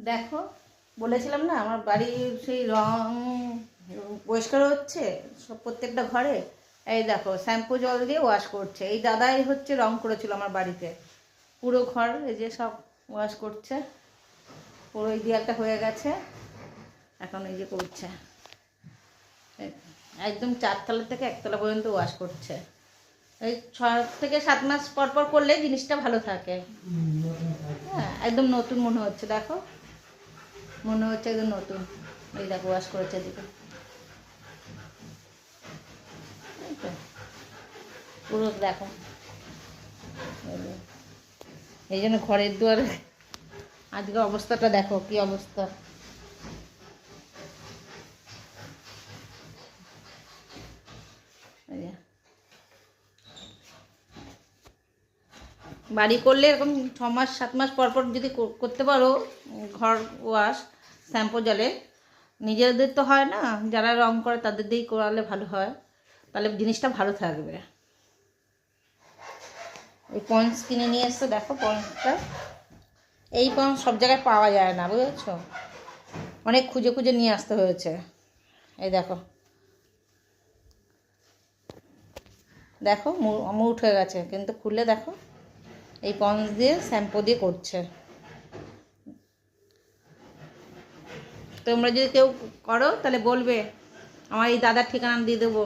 দেখো, বলেছিলাম না আমার বাড়ির সেই রং পরিষ্কার হচ্ছে সব প্রত্যেকটা ঘরে। এই দেখো শ্যাম্পু জল দিয়ে ওয়াশ করছে। এই দাদাই হচ্ছে রং করেছিল আমার বাড়িতে, পুরো ঘর এই যে সব ওয়াশ করছে। পুরো এই দিয়ে একটা হয়ে গেছে, এখন এই যে করছে একদম 4 তলা থেকে 1 তলা পর্যন্ত ওয়াশ করছে। এই 6 থেকে 7 মাস পর পর করলে জিনিসটা ভালো থাকে। হ্যাঁ, একদম নতুন মনে হচ্ছে। দেখো, মনে হচ্ছে একদম নতুন। এই দেখো ওয়াশ করেছে এদিকে, পুরো দেখো। এই জন্য ঘরের দুয়ারে আজকে অবস্থাটা দেখো কি অবস্থা। বাড়ি করলে এরকম 6 মাস 7 মাস পর পর যদি করতে পারো ঘর ওয়াশ শ্যাম্পু জলে, নিজেদের তো হয় না, যারা রং করে তাদের দিয়েই করালে ভালো হয়, তাহলে জিনিসটা ভালো থাকবে। এই পন্স কিনে নিয়ে এসছে, দেখো পন্সটা। এই পন্স সব জায়গায় পাওয়া যায় না, বুঝেছো, অনেক খুঁজে খুঁজে নিয়ে আসতে হয়েছে। এই দেখো, দেখো মুঠ হয়ে গেছে, কিন্তু খুলে দেখো এই পন্স দিয়ে শ্যাম্পু দিয়ে করছে। তোমরা যদি কেউ করো তাহলে বলবে, আমার এই দাদার ঠিকানা দিয়ে দেবো।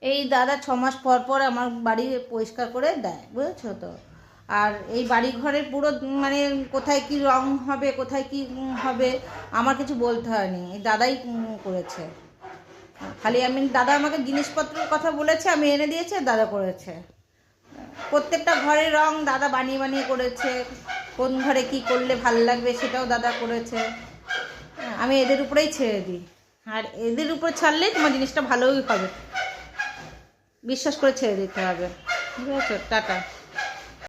এই দাদা 6 মাস পর পর আমার বাড়ি পরিষ্কার করে দেয়, বুঝেছো তো। আর এই বাড়ি ঘরের পুরো মানে কোথায় কি রং হবে, কোথায় কি হবে আমার কিছু বলতে হয়নি, এই দাদাই করেছে। খালি দাদা আমাকে জিনিসপত্রের কথা বলেছে, আমি এনে দিয়েছি, দাদা করেছে। প্রত্যেকটা ঘরের রং দাদা বানিয়ে বানিয়ে করেছে, কোন ঘরে কি করলে ভাল লাগবে সেটাও দাদা করেছে। আমি এদের উপরেই ছেড়ে দিই, আর এদের উপর ছাড়লেই তোমার জিনিসটা ভালোই হবে, বিশ্বাস করে ছেড়ে দিতে হবে। বুঝেছো? টাটা।